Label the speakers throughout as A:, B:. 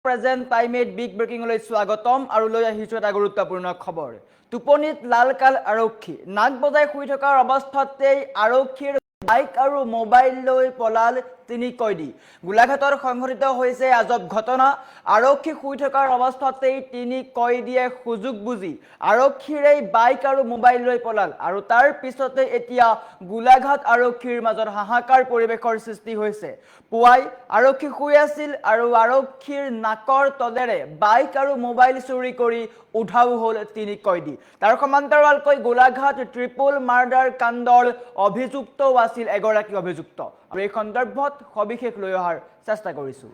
A: Present টাইমেট big ব্ৰেকিংলৈ স্বাগতম আৰু লৈ আহিছোঁ এটা গুৰুত্বপূৰ্ণ খবৰ। টোপনিত লালকাল আৰক্ষী নাক বজাই শুই থকাৰ অৱস্থাতেই আৰক্ষীৰ বাইক আৰু মোবাইল লৈ পলাল তিনি কয়দী। গোলাঘাটত সংঘটিত হৈছে আজব ঘটনা। আৰক্ষী শুই থকাৰ অৱস্থাতেই তিনি কয়দীয়ে সুযোগ বুজি আৰক্ষীৰ এই বাইক আৰু মোবাইল লৈ পলাল আৰু তাৰ পিছতে এতিয়া গোলাঘাট আৰক্ষীৰ মাজত হাহাকাৰ পৰিৱেশৰ সৃষ্টি হৈছে। পুৱাই আৰক্ষী শুই আছিল আৰু আৰক্ষীৰ নাকৰ তলেৰে বাইক আৰু মোবাইল চুৰি কৰি উধাও হ'ল তিনি কয়দী। তাৰ সমান্তৰালকৈ গোলাঘাট ট্ৰিপল মাৰ্ডাৰ কাণ্ডৰ অভিযুক্তও আছিল এগৰাকী অভিযুক্ত আৰু এই সন্দৰ্ভত সবিশেষ লৈ অহাৰ চেষ্টা কৰিছোঁ।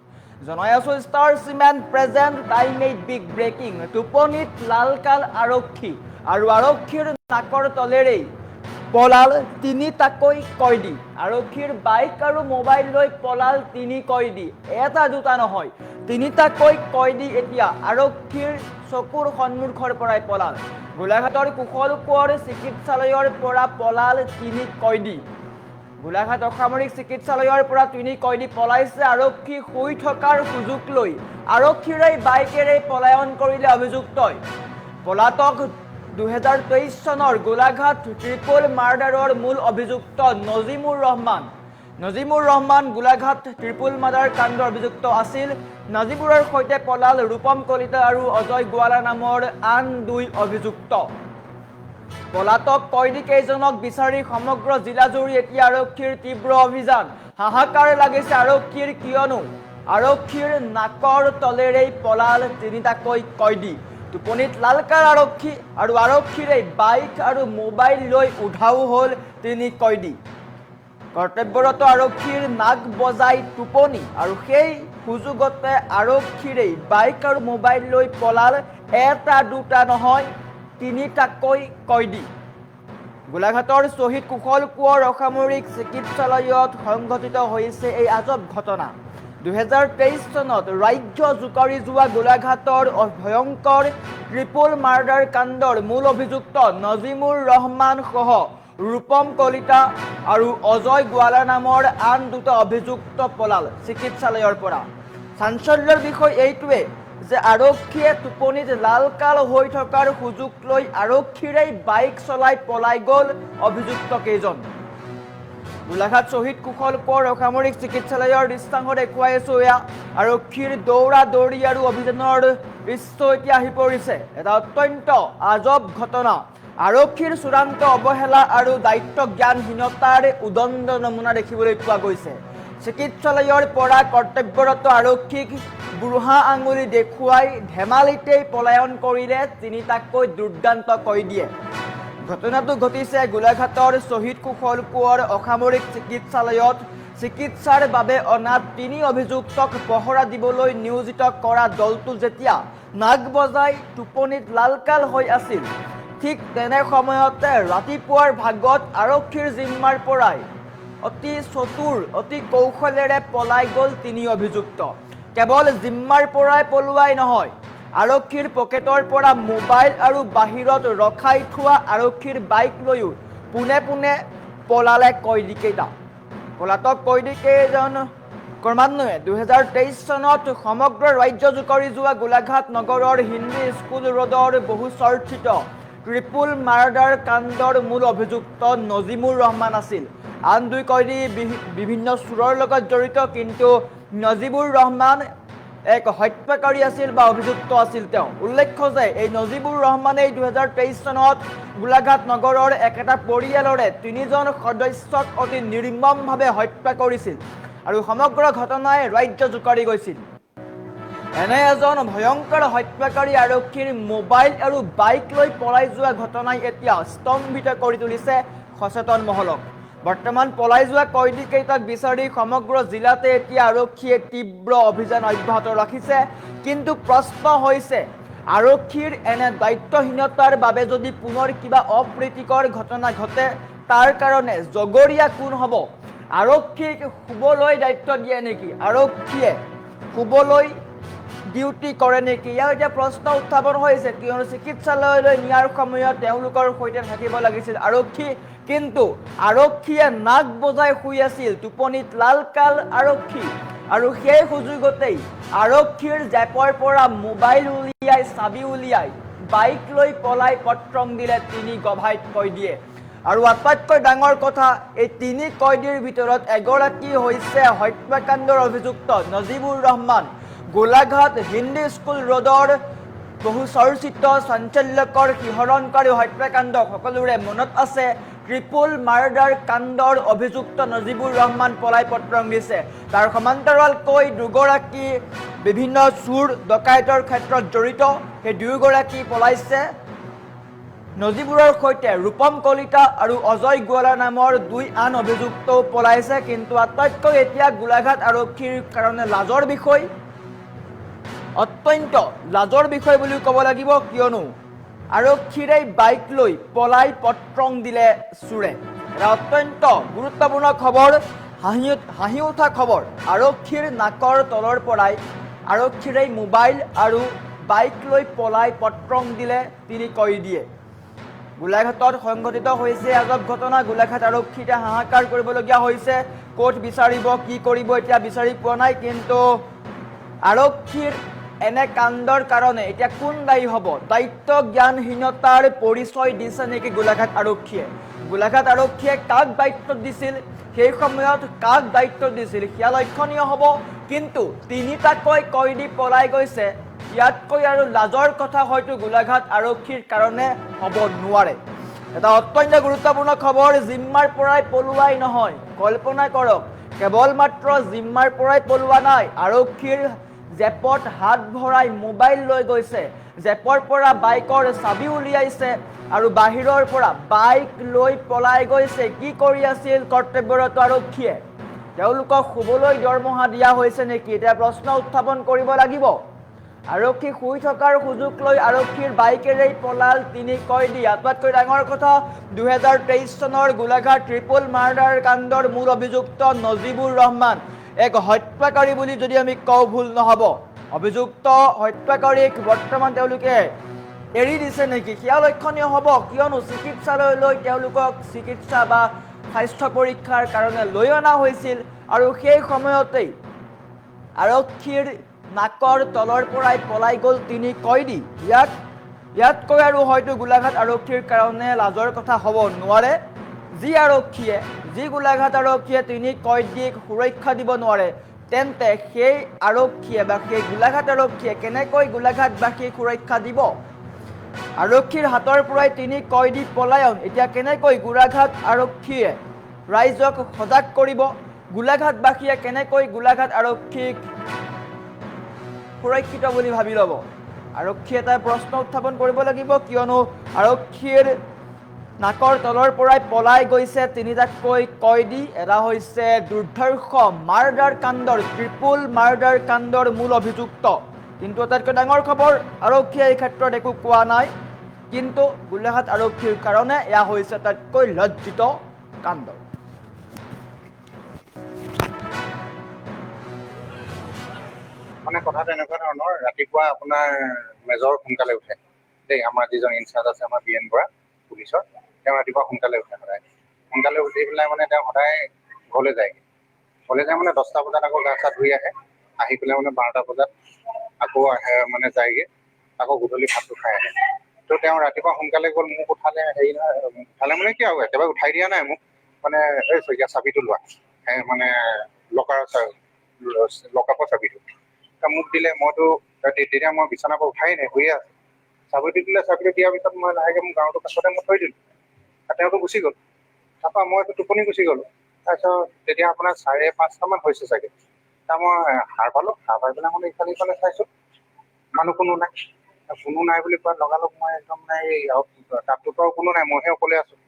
A: জনাই আছো ষ্টাৰ চিমেণ্ট প্ৰেজেণ্ট টাইমেট বিগ ব্ৰেকিং। টোপনিত লালকাল আৰক্ষী আৰু আৰক্ষীৰ নাকৰ তলেৰেই পলাল তিনিটাকৈ কয়দী। আৰক্ষীৰ বাইক আৰু মোবাইল লৈ পলাল তিনি কয়দী। এটা দুটা নহয়, তিনিটাকৈ কয়দী এতিয়া আৰক্ষীৰ চকুৰ সন্মুখৰ পৰাই পলাল। গোলাঘাটৰ কুশল কোঁৱৰ চিকিৎসালয়ৰ পৰা পলাল তিনি কয়দী। গোলাঘাট অসামৰিক চিকিৎসালয়ৰ পৰা তিনি কয়দী পলাইছে। আৰক্ষী শুই থকাৰ সুযোগ লৈ আৰক্ষীৰে বাইকেৰে পলায়ন কৰিলে অভিযুক্তই। পলাতক 2023 চনৰ গোলাঘাট ট্ৰিপল মাৰ্ডাৰৰ মূল অভিযুক্ত নজিমুৰ ৰহমান। নজিমুৰ ৰহমান গোলাঘাট ট্ৰিপল মাৰ্ডাৰ কাণ্ডৰ অভিযুক্ত আছিল। নজিমুৰৰ সৈতে পলাল ৰূপম কলিতা আৰু অজয় গোৱালা নামৰ আন দুই অভিযুক্ত। পলাতক কয়দীকেইজনক বিচাৰি সমগ্ৰ জিলাজুৰি এতিয়া আৰক্ষীৰ তীব্ৰ অভিযান। হাহাকাৰ লাগিছে আৰক্ষীৰ, কিয়নো আৰক্ষীৰ নাকৰ তলেৰেই পলাল তিনিটাকৈ কয়দী। টোপনিত লালকাল আৰক্ষী আৰু আৰক্ষীৰে বাইক আৰু মোবাইল লৈ উধাও হ'ল তিনি কয়দী। কৰ্তব্যৰত আৰক্ষীৰ নাক বজাই টোপনি আৰু সেই সুযোগতে আৰক্ষীৰে বাইক আৰু মোবাইল লৈ পলাল এটা দুটা নহয়, তিনিটাকৈ কয়দী। গোলাঘাটৰ শ্বহীদ কুশল কোঁৱৰ অসামৰিক চিকিৎসালয়ত সংঘটিত হৈছে এই আজব ঘটনা। 2023 চনত ৰাজ্য জোকাৰি যোৱা গোলাঘাটৰ ভয়ংকৰ ট্ৰিপল মাৰ্ডাৰ কাণ্ডৰ মূল অভিযুক্ত নজিমুৰ ৰহমান সহ ৰূপম কলিতা আৰু অজয় গোৱালা নামৰ আন দুটা অভিযুক্ত পলাল চিকিৎসালয়ৰ পৰা। চাঞ্চল্যৰ বিষয় এইটোৱে যে আৰক্ষীয়ে টোপনিত লালকাল হৈ থকাৰ সুযোগ লৈ আৰক্ষীৰেই বাইক চলাই পলাই গ'ল অভিযুক্ত কেইজন। গোলাঘাট শ্বহীদ কুশল কোঁৱৰ অসামৰিক চিকিৎসালয়ৰ দৃশ্যাংশ দেখুৱাইছো। এয়া আৰক্ষীৰ দৌৰা দৌৰি আৰু অভিযানৰ দৃশ্য এতিয়া আহি পৰিছে। এটা অত্যন্ত আজব ঘটনা। আৰক্ষীৰ চূড়ান্ত অৱহেলা আৰু দায়িত্ব জ্ঞানহীনতাৰ উদণ্ড নমুনা দেখিবলৈ পোৱা গৈছে। চিকিৎসালয়ৰ পৰা কৰ্তব্যৰত আৰক্ষীক বুঢ়া আঙুলি দেখুৱাই ধেমালিতেই পলায়ন কৰিলে তিনিটাকৈ দুৰ্দান্ত কয়দীয়ে। ঘটনাটো ঘটিছে গোলাঘাটৰ শ্বহীদ কুশল কোঁৱৰ অসামৰিক চিকিৎসালয়ত। চিকিৎসাৰ বাবে অনা তিনি অভিযুক্তক পহৰা দিবলৈ নিয়োজিত কৰা দলটো যেতিয়া নাক বজাই টোপনিত লালকাল হৈ আছিল, ঠিক তেনে সময়তে ৰাতিপুৱাৰ ভাগত আৰক্ষীৰ জিম্মাৰ পৰাই অতি চতুৰ, অতি কৌশলেৰে পলাই গ'ল তিনি অভিযুক্ত। কেৱল জিম্মাৰ পৰাই পলোৱাই নহয়, আৰক্ষীৰ পকেটৰ পৰা মোবাইল আৰু বাহিৰত ৰখাই থোৱা আৰক্ষীৰ বাইক লৈও পোনে পোনে পলালে কয়দীকেইটা। পলাতক কয়দীকেইজন ক্ৰমান্বয়ে 2023 চনত সমগ্ৰ ৰাজ্য জোকাৰি যোৱা গোলাঘাট নগৰৰ হিন্দী স্কুল ৰোডৰ বহু চৰ্চিত ট্ৰিপল মাৰ্ডাৰ কাণ্ডৰ মূল অভিযুক্ত নজিমুৰ ৰহমান আছিল। আন দুই কয়দী বিভিন্ন চোৰৰ লগত জড়িত, কিন্তু নজিবুৰ ৰহমান এক হত্যাকাৰী আছিল বা অভিযুক্ত আছিল তেওঁ। উল্লেখ্য যে এই নজিবুৰ ৰহমানেই 2023 চনত গোলাঘাট নগৰৰ একেটা পৰিয়ালৰে তিনিজন সদস্যক অতি নিৰ্মমভাৱে হত্যা কৰিছিল আৰু সমগ্ৰ ঘটনাই ৰাজ্য জোকাৰি গৈছিল। এনে এজন ভয়ংকৰ হত্যাকাৰী আৰক্ষীৰ মোবাইল আৰু বাইক লৈ পলাই যোৱা ঘটনাই এতিয়া স্তম্ভিত কৰি তুলিছে সচেতন মহলক। বৰ্তমান পলাই যোৱা কয়দীকেইটাক বিচাৰি সমগ্ৰ জিলাতে এতিয়া আৰক্ষীয়ে তীব্ৰ অভিযান অব্যাহত ৰাখিছে। কিন্তু প্ৰশ্ন হৈছে, আৰক্ষীৰ এনে দায়িত্বহীনতাৰ বাবে যদি পুনৰ কিবা অপ্ৰীতিকৰ ঘটনা ঘটে, তাৰ কাৰণে জগৰীয়া কোন হ'ব? আৰক্ষীক শুবলৈ দায়িত্ব দিয়ে নেকি? আৰক্ষীয়ে শুবলৈ ডিউটি কৰে নেকি? ইয়াৰ এতিয়া প্ৰশ্ন উত্থাপন হৈছে, কিয়নো চিকিৎসালয়লৈ নিয়াৰ সময়ত তেওঁলোকৰ সৈতে থাকিব লাগিছিল আৰক্ষী, কিন্তু আৰক্ষীয়ে নাক বজাই শুই আছিল। টোপনিত লালকাল আৰক্ষী আৰু সেই সুযোগতেই আৰক্ষীৰ জেপৰ পৰা মোবাইল উলিয়াই চাবি উলিয়াই বাইক লৈ পলাই পত্ৰং দিলে তিনি গভাইত কয়দীয়ে। আৰু আটাইতকৈ ডাঙৰ কথা, এই তিনি কয়দীৰ ভিতৰত এগৰাকী হৈছে হত্যাকাণ্ডৰ অভিযুক্ত নজিবুৰ ৰহমান। গোলাঘাট হিন্দী স্কুল ৰোডৰ বহু চৰ্চিত চাঞ্চল্যকৰ শিহৰণকাৰী হত্যাকাণ্ড সকলোৰে মনত আছে। ট্ৰিপল মাৰ্ডাৰ কাণ্ডৰ অভিযুক্ত নজিবুৰ ৰহমান পলাই পত্ৰং দিছে। তাৰ সমান্তৰালকৈ দুগৰাকী বিভিন্ন চুৰ ডকাইতৰ ক্ষেত্ৰত জড়িত, সেই দুয়োগৰাকী পলাইছে। নজিবুৰৰ সৈতে ৰূপম কলিতা আৰু অজয় গোৱালা নামৰ দুই আন অভিযুক্তও পলাইছে। কিন্তু আটাইতকৈ এতিয়া গোলাঘাট আৰক্ষীৰ কাৰণে লাজৰ বিষয়, অত্যন্ত লাজৰ বিষয় বুলি ক'ব লাগিব, কিয়নো আৰক্ষীৰে বাইক লৈ পলাই পত্ৰং দিলে চোৰে। এটা অত্যন্ত গুৰুত্বপূৰ্ণ খবৰ, হাঁহি উঠা খবৰ। আৰক্ষীৰ নাকৰ তলৰ পৰাই আৰক্ষীৰে মোবাইল আৰু বাইক লৈ পলাই পত্ৰং দিলে তিনি কয়দীয়ে। গোলাঘাটত সংঘটিত হৈছে আজব ঘটনা। গোলাঘাট আৰক্ষী এতিয়া হাহাকাৰ কৰিবলগীয়া হৈছে। ক'ত বিচাৰিব, কি কৰিব এতিয়া বিচাৰি পোৱা নাই। কিন্তু আৰক্ষীৰ এনে কাণ্ডৰ কাৰণে এতিয়া কোন দায়ী হ'ব? দায়িত্ব জ্ঞানহীনতাৰ পৰিচয় দিছে নেকি গোলাঘাট আৰক্ষীয়ে? গোলাঘাট আৰক্ষীয়ে কাক দায়িত্ব দিছিল, সেই সময়ত কাক দায়িত্ব দিছিল সেয়া লক্ষণীয় হ'ব। কিন্তু তিনিটাকৈ কয়দী পলাই গৈছে, ইয়াতকৈ আৰু লাজৰ কথা হয়তো গোলাঘাট আৰক্ষীৰ কাৰণে হ'ব নোৱাৰে। এটা অত্যন্ত গুৰুত্বপূৰ্ণ খবৰ, জিম্মাৰ পৰাই পলোৱাই নহয়। কল্পনা কৰক, কেৱল মাত্ৰ জিম্মাৰ পৰাই পলোৱা নাই, আৰক্ষীৰ জেপত হাত ভৰাই মোবাইল লৈ গৈছে, জেপৰ পৰা বাইকৰ চাবি উলিয়াইছে আৰু বাহিৰৰ পৰা বাইক লৈ পলাই গৈছে। কি কৰি আছিল কৰ্তব্যৰত আৰক্ষীয়ে? তেওঁলোকক শুবলৈ দৰমহা দিয়া হৈছে নেকি? এতিয়া প্ৰশ্ন উত্থাপন কৰিব লাগিব। আৰক্ষী শুই থকাৰ সুযোগ লৈ আৰক্ষীৰ বাইকেৰেই পলাল তিনি কয়দী। আটাইতকৈ ডাঙৰ কথা, 2023 চনৰ গোলাঘাট ট্ৰিপল মাৰ্ডাৰ কাণ্ডৰ মূল অভিযুক্ত নজিবুৰ ৰহমান এক হত্যাকাৰী বুলি যদি আমি কওঁ ভুল নহ'ব। অভিযুক্ত হত্যাকাৰীক বৰ্তমান তেওঁলোকে এৰি দিছে নেকি সেয়া লক্ষণীয় হ'ব, কিয়নো চিকিৎসালয়লৈ তেওঁলোকক চিকিৎসা বা স্বাস্থ্য পৰীক্ষাৰ কাৰণে লৈ অনা হৈছিল। আৰু সেই সময়তেই আৰক্ষীৰ নাকৰ তলৰ পৰাই পলাই গ'ল তিনি কয়দী। ইয়াতকৈ আৰু হয়তো গোলাঘাট আৰক্ষীৰ কাৰণে লাজৰ কথা হ'ব নোৱাৰে। যি গোলাঘাট আৰক্ষীয়ে তিনি কয়দীক সুৰক্ষা দিব নোৱাৰে, তেন্তে সেই আৰক্ষীয়ে বা সেই গোলাঘাট আৰক্ষীয়ে কেনেকৈ গোলাঘাটবাসীক সুৰক্ষা দিব? আৰক্ষীৰ হাতৰ পৰাই তিনি কয়দী পলায়ন এতিয়া কেনেকৈ গোলাঘাট আৰক্ষীয়ে ৰাইজক সজাগ কৰিব? গোলাঘাটবাসীয়ে কেনেকৈ গোলাঘাট আৰক্ষীক সুৰক্ষিত বুলি ভাবি ল'ব? আৰক্ষীয়ে এটা প্ৰশ্ন উত্থাপন কৰিব লাগিব, কিয়নো আৰক্ষীৰ নাকৰ তলৰ পৰাই পলাই গৈছে তিনিটাকৈ কয়দী। এটা হৈছে দুৰ্ধৰ্ষ মাৰ্ডাৰ কাণ্ডৰ, ট্ৰিপল মাৰ্ডাৰ কাণ্ডৰ মূল অভিযুক্ত। কিন্তু আটাইতকৈ ডাঙৰ খবৰ, আৰক্ষীয়ে এই ক্ষেত্ৰত একো কোৱা নাই। কিন্তু গোলাঘাট আৰক্ষীৰ কাৰণে এয়া হৈছে আটাইতকৈ লজ্জিত কাণ্ড।
B: মানে কথাটো এনেকুৱা ধৰণৰ, ৰাতিপুৱা আপোনাৰ মেজৰ সোনকালে উঠে দেই। আমাৰ যিজন ইনচাৰ্জ আছে আমাৰ BN বৰা পুলিচৰ, তেওঁ ৰাতিপুৱা সোনকালে উঠে। সদায় সোনকালে উঠি পেলাই মানে তেওঁ সদায় ঘৰলৈ যায় মানে 10টা বজাত আকৌ গা চা ধুই আহি পেলাই মানে 12টা বজাত আকৌ আহে, মানে যায়গৈ, আকৌ গধূলি ভাতটো খাই আহে। তো তেওঁ ৰাতিপুৱা সোনকালে গ'ল, মোক উঠালে। হেৰি নহয়, উঠালে মানে কি আৰু একেবাৰে উঠাই দিয়া নাই মোক, মানে এই শইকীয়া চাবিটো লোৱা, মানে লকআপৰ চাবিটো মোক দিলে। মইতো তেতিয়া মই বিচনাৰ পৰা উঠাই নাই, শুয়ে আছো। চাবিটো দিলে, চাবিটো দিয়াৰ পিছত মই লাহেকে মোৰ গাঁৱটোৰ কাষতে মই থৈ দিলোঁ। তেওঁতো গুচি গ'ল। তাৰপৰা মইতো টোপনি গুচি গ'লোঁ। তাৰপিছত তেতিয়া আপোনাৰ 5:30মান হৈছে চাগে, তাৰ মই সাৰ পালোঁ। সাৰ পাই পেলাই মানে ইফালে ইফালে চাইছোঁ, মানুহ কোনো নাই বুলি কোৱাত লগালগ মই একদম এই তাতটোৰ পৰাও কোনো নাই, মইহে অকলে আছোঁ।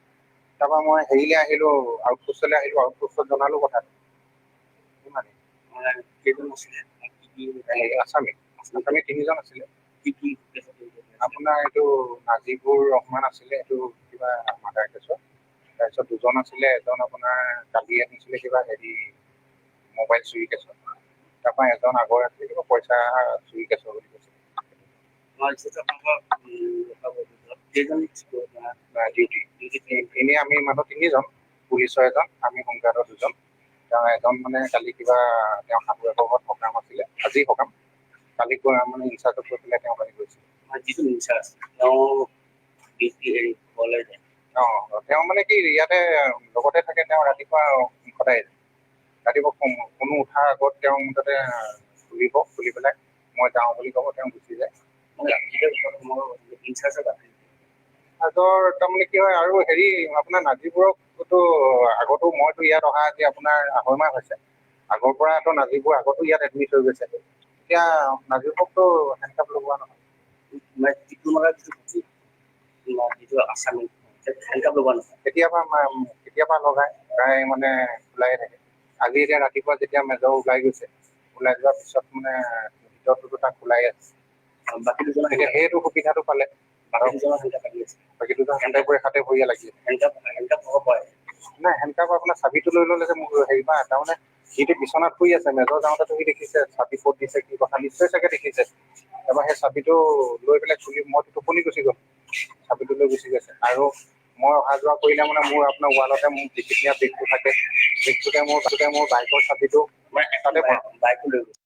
B: তাৰপৰা মই হেৰিলৈ আহিলোঁ, আউটপোষ্টলৈ আহিলোঁ। আউটপোষ্টত জনালোঁ কথাটো। কেইজন আছিলে? আছামী 3জন আছিলে। আপোনাৰ এইটো নাজিবুৰ ৰহমান আছিলে, এইটো কিবা মাৰ্ডাৰ কেছৰ। তাৰপিছত 2জন আছিলে, এজন আপোনাৰ কালি আনিছিলে কিবা হেৰি মোবাইল চুৰি কেছৰ। তাৰপৰা এজন আগৰ আছিলে কিবা পইচা চুৰি কেছৰ বুলি কৈছে। ডিউটি এনেই আমি মানুহ 3জন, পুলিচৰ এজন, আমি হোমগাৰ্ডৰ 2জন। তেওঁ এজন মানে কালি কিবা তেওঁ শাহুৱেকৰ ঘৰত সকাম আছিলে, আজি সকাম, কালি মানে ইনচাৰ্জক কৈ পেলাই তেওঁ কালি গৈছিল।
C: যিটো ইনচাৰ্জ তেওঁ হেৰি ক'লে যে
B: তেওঁ মানে কি ইয়াতে লগতে থাকে, তেওঁ ৰাতিপুৱা সদায় ৰাতিপুৱা কোনো উঠাৰ আগত তেওঁ মুঠতে খুলি পেলাই মই যাওঁ বুলি ক'ব, তেওঁ গুচি যায়। আগৰ তাৰমানে কি হয় আৰু হেৰি আপোনাৰ নাজিবোৰকতো আগতো মইতো ইয়াত অহা আজি আপোনাৰ 2.5 মাহ হৈছে, আগৰ পৰাতো নাজিবোৰ আগতো ইয়াত এডমিট হৈ গৈছে। এতিয়া নাজিবোৰকতো হেণ্ডকাপ লগোৱা নহয়,
C: যিটো আছামী হেণ্ডকাপ লগোৱা নহয়,
B: কেতিয়াবা লগাই, প্ৰায় মানে ওলাই থাকে। আজি এতিয়া ৰাতিপুৱা যেতিয়া মেজৰ ওলাই গৈছে, ওলাই যোৱাৰ পিছত মানে ভিতৰতো তাক ওলাই আছে,
C: বাকী দুজনৰ
B: এতিয়া সেইটো সুবিধাটো পালে।
C: বাকী দুজনৰ হেণ্ডকাপ লাগি আছে,
B: বাকী দুজন হেণ্ডকাপ হাতে ভৰিয়ে লাগি আছে।
C: হেণ্ডকাপ হ'ব পাৰে
B: নাই, হেণ্ডকাপ আপোনাৰ চাবিটো লৈ ল'লে যে মোৰ হেৰি পৰা তাৰমানে সিটো বিচনাত শুই আছে, মেজৰ যাওঁতেতো সি দেখিছে চাবি ক'ত দিছে কি কথা নিশ্চয় চাগে দেখিছে। তাৰপৰা সেই চাবিটো লৈ পেলাই মইতো টোপনি গুচি গ'ল, চাবিটো লৈ গুচি গৈছে। আৰু মই অহা যোৱা কৰিলে মানে মোৰ আপোনাৰ ৱালতে মোৰ বেগটো থাকে, বেগটোতে মোৰ বাইকৰ চাবিটো
C: বাইকো লৈ গৈছে।